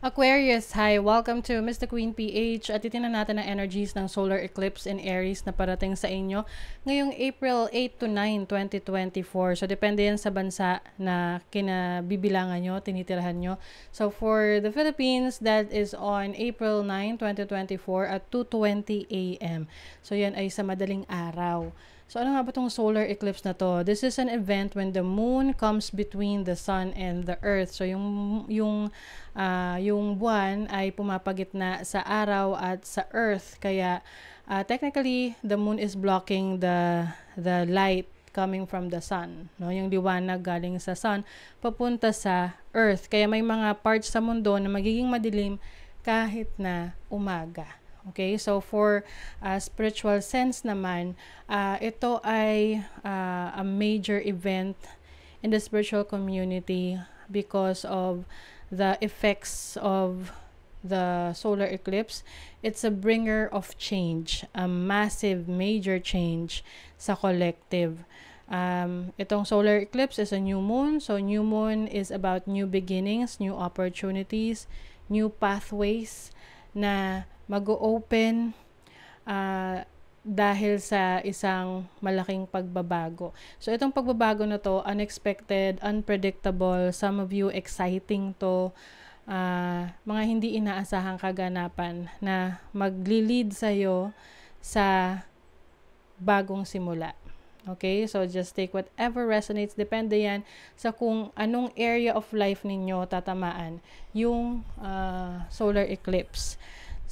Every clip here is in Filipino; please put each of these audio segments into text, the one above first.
Aquarius, hi! Welcome to Miss the Queen PH at titingnan natin ang energies ng solar eclipse in Aries na parating sa inyo ngayong April 8 to 9, 2024. So, depende yan sa bansa na kinabibilangan nyo, tinitirahan nyo. So, for the Philippines, that is on April 9, 2024 at 2:20 a.m. So, yan ay sa madaling araw. So, ano nga ba itong solar eclipse na to? This is an event when the moon comes between the sun and the earth. So, yung buwan ay pumapagitna sa araw at sa earth. Kaya, technically, the moon is blocking the light coming from the sun. No? Yung liwanag galing sa sun, papunta sa earth. Kaya may mga parts sa mundo na magiging madilim kahit na umaga. Okay, so for spiritual sense naman, ito ay a major event in the spiritual community because of the effects of the solar eclipse. It's a bringer of change, a massive, major change sa collective. Itong solar eclipse is a new moon. So new moon is about new beginnings, new opportunities, new pathways na mag-open dahil sa isang malaking pagbabago. So, itong pagbabago na to, unexpected, unpredictable, some of you exciting to, mga hindi inaasahang kaganapan na magli-lead sa'yo sa bagong simula. Okay? So, just take whatever resonates. Depende yan sa kung anong area of life ninyo tatamaan yung solar eclipse.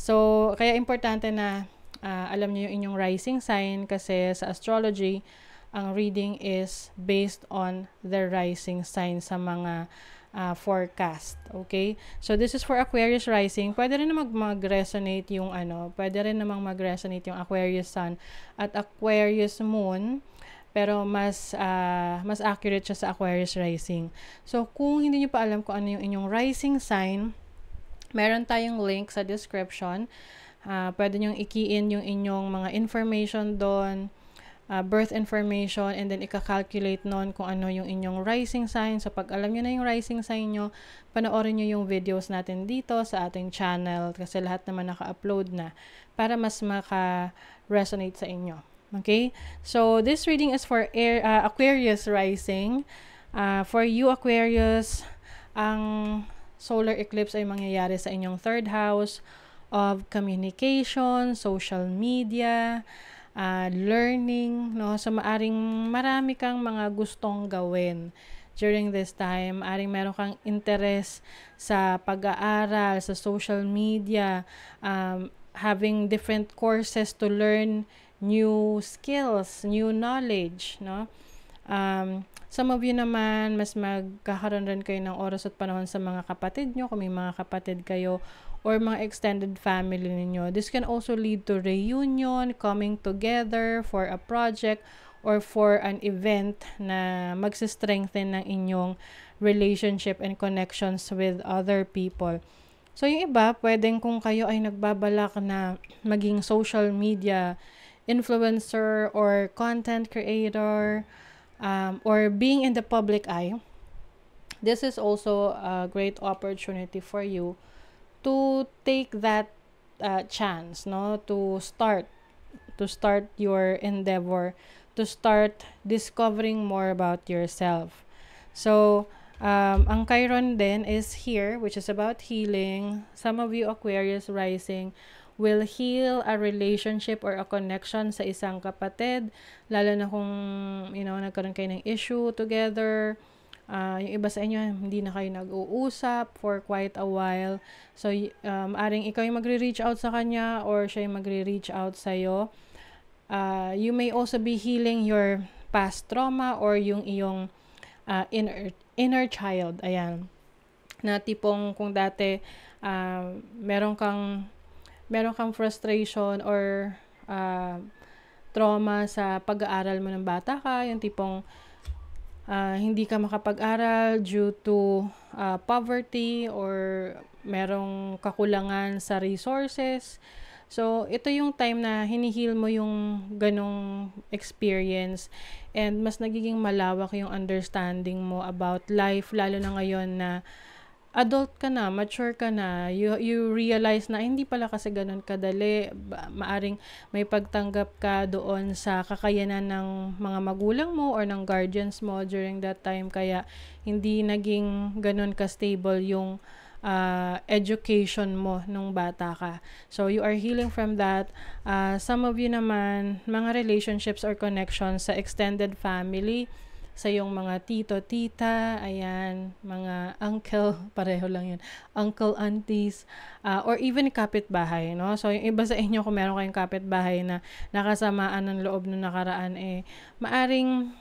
So, kaya importante na alam niyo yung inyong rising sign kasi sa astrology, ang reading is based on the rising sign sa mga forecast. Okay? So, this is for Aquarius rising. Pwede rin namang mag-resonate yung pwede rin namang mag-resonate yung Aquarius sun at Aquarius moon. Pero mas accurate siya sa Aquarius rising. So, kung hindi niyo pa alam kung ano yung inyong rising sign, meron tayong link sa description. Pwede nyo i-key-in yung inyong mga information doon, birth information, and then ika-calculate nun kung ano yung inyong rising sign. So, pag alam nyo na yung rising sign nyo, panoorin nyo yung videos natin dito sa ating channel kasi lahat naman naka-upload na para mas maka-resonate sa inyo. Okay? So, this reading is for Aquarius rising. For you, Aquarius, ang solar eclipse ay mangyayari sa inyong third house of communication, social media, learning, no? So, maaring marami kang mga gustong gawin during this time. Maaring meron kang interest sa pag-aaral, sa social media, having different courses to learn new skills, new knowledge, no? Some of you naman, mas magkakaroon rin kayo ng oras at panahon sa mga kapatid nyo, kung may mga kapatid kayo, or mga extended family ninyo. This can also lead to reunion, coming together for a project, or for an event na magsistrengthen ng inyong relationship and connections with other people. So, yung iba, pwedeng kung kayo ay nagbabalak na maging social media influencer or content creator, or being in the public eye, this is also a great opportunity for you to take that chance, no, to start your endeavor, to start discovering more about yourself. So, ang Chiron then is here, which is about healing. Some of you Aquarius rising will heal a relationship or a connection sa isang kapatid, lalo na kung, nagkaroon kayo ng issue together. Yung iba sa inyo, hindi na kayo nag-uusap for quite a while. So, aring ikaw yung magre-reach out sa kanya or siya yung magre-reach out sa'yo. You may also be healing your past trauma or yung iyong inner child. Ayan. Na tipong kung dati meron kang frustration or trauma sa pag-aaral mo ng bata ka, yung tipong hindi ka makapag-aral due to poverty or merong kakulangan sa resources. So, ito yung time na hinihil mo yung ganong experience and mas nagiging malawak yung understanding mo about life, lalo na ngayon na adult ka na, mature ka na, you realize na hindi pala kasi ganun kadali. Maaring may pagtanggap ka doon sa kakayanan ng mga magulang mo or ng guardians mo during that time, kaya hindi naging ganun ka-stable yung education mo nung bata ka. So, you are healing from that. Some of you naman, mga relationships or connections sa extended family, sa yung mga tito, tita, ayan, mga uncle, pareho lang yun, uncle, aunties, or even kapitbahay, no? So, yung iba sa inyo, kung meron kayong kapitbahay na nakasamaan ng loob nung nakaraan, maaring,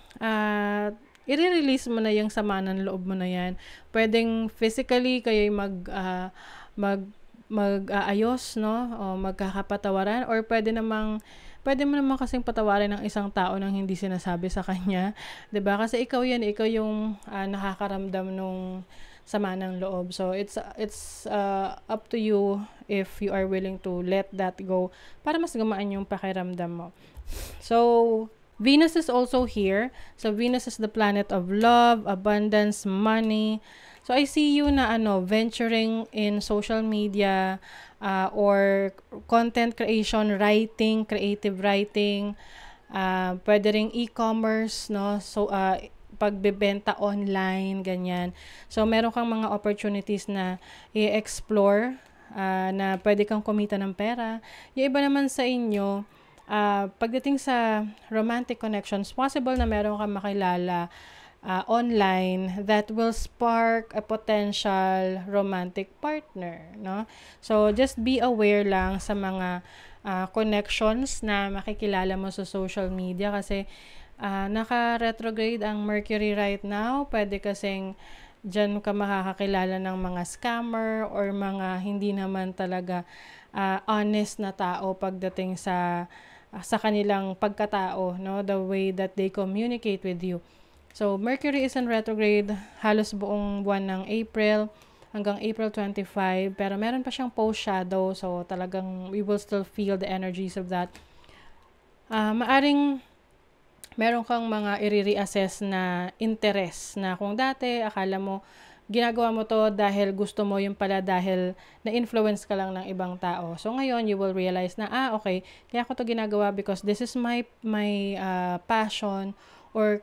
i-release mo na yung sama ng loob mo na yan. Pwedeng physically kayo'y mag-aayos, no? O magkakapatawaran, or pwede mo naman kasing patawarin ng isang tao nang hindi sinasabi sa kanya. 'Di ba? Kasi ikaw yung nakakaramdam nung sama ng loob. So, it's up to you if you are willing to let that go para mas gumaan yung pakiramdam mo. So, Venus is also here. So, Venus is the planet of love, abundance, money. So, I see you na venturing in social media, or content creation, writing, creative writing, pwede ring e-commerce, no? So, pagbebenta online, ganyan. So, meron kang mga opportunities na i-explore, na pwede kang kumita ng pera. Yung iba naman sa inyo, pagdating sa romantic connections, possible na meron kang makilala online that will spark a potential romantic partner, no? So, just be aware lang sa mga connections na makikilala mo sa social media kasi naka-retrograde ang Mercury right now. Pwede kasing dyan ka makakakilala ng mga scammer or mga hindi naman talaga honest na tao pagdating sa kanilang pagkatao, no? The way that they communicate with you. So, Mercury is in retrograde halos buong buwan ng April hanggang April 25. Pero meron pa siyang post-shadow. So, talagang we will still feel the energies of that. Maaring meron kang mga i-reassess na interest na kung dati akala mo ginagawa mo to dahil gusto mo, yung pala dahil na-influence ka lang ng ibang tao. So, ngayon, you will realize na, okay, kaya ako to ginagawa because this is my passion, or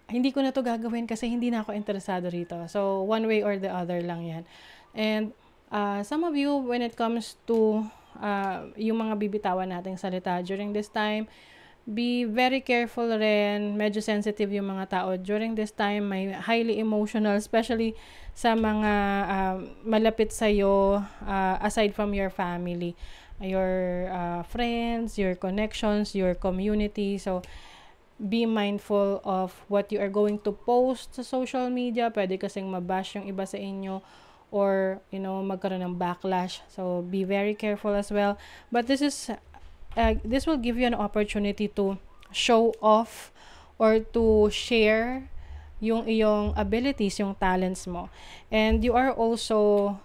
hindi ko na to gagawin kasi hindi na ako interesado rito. So, one way or the other lang yan. And some of you, when it comes to yung mga bibitawan nating salita during this time, be very careful rin. Medyo sensitive yung mga tao during this time. May highly emotional, especially sa mga malapit sa'yo, aside from your family. Your friends, your connections, your community. So, be mindful of what you are going to post sa social media. Pwede kasing mabash yung iba sa inyo or, magkaroon ng backlash. So, be very careful as well. But this will give you an opportunity to show off or to share yung iyong abilities, yung talents mo. And you are also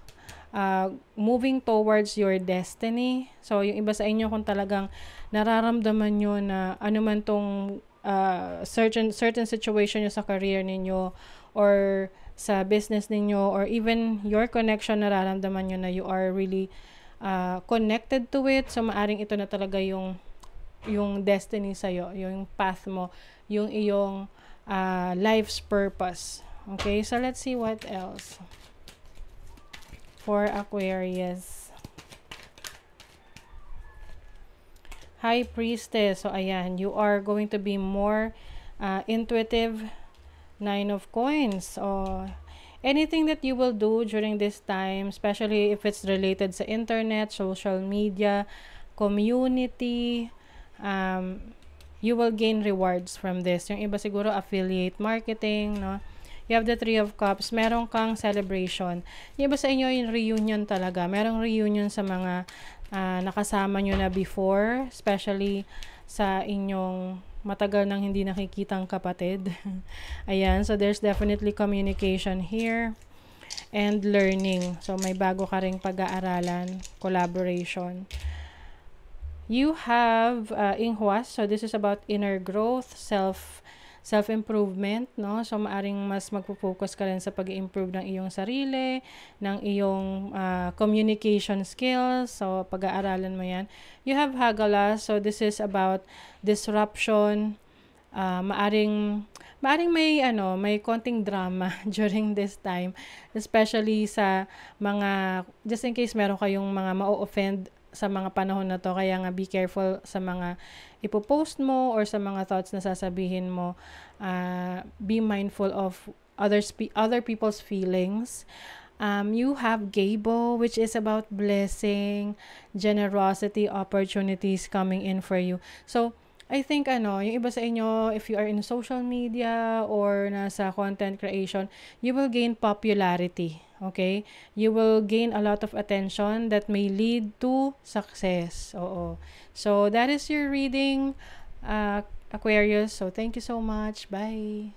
moving towards your destiny. So, yung iba sa inyo kung talagang nararamdaman nyo na anuman tong certain situation nyo sa career ninyo or sa business ninyo or even your connection, nararamdaman nyo na you are really connected to it. So, maaring ito na talaga yung destiny sa'yo, yung path mo, yung iyong life's purpose. Okay, so let's see what else for Aquarius. High Priestess. So, ayan, you are going to be more intuitive. 9 of Coins. So, anything that you will do during this time, especially if it's related sa internet, social media, community, you will gain rewards from this. Yung iba siguro affiliate marketing, no? You have the 3 of Cups. Meron kang celebration. Yung iba sa inyo yung reunion talaga. Merong reunion sa mga nakasama nyo na before, especially sa inyong matagal nang hindi nakikitang kapatid. Ayan, so there's definitely communication here and learning. So may bago ka ring pag-aaralan, collaboration. You have Inhuas, so this is about inner growth, self-improvement, no? So, maaring mas magpo-focus ka rin sa pag-improve ng iyong sarili, ng iyong communication skills. So, pag-aaralan mo yan. You have Hagala. So, this is about disruption. Maaring may konting drama during this time, especially sa mga, just in case meron kayong mga ma-offend sa mga panahon na to, kaya nga be careful sa mga ipopost mo or sa mga thoughts na sasabihin mo. Be mindful of other people's feelings. You have Gabo, which is about blessing, generosity, opportunities coming in for you. So, I think yung iba sa inyo, if you are in social media or nasa content creation, you will gain popularity. Okay? You will gain a lot of attention that may lead to success. Oo. So, that is your reading, Aquarius. So, thank you so much. Bye.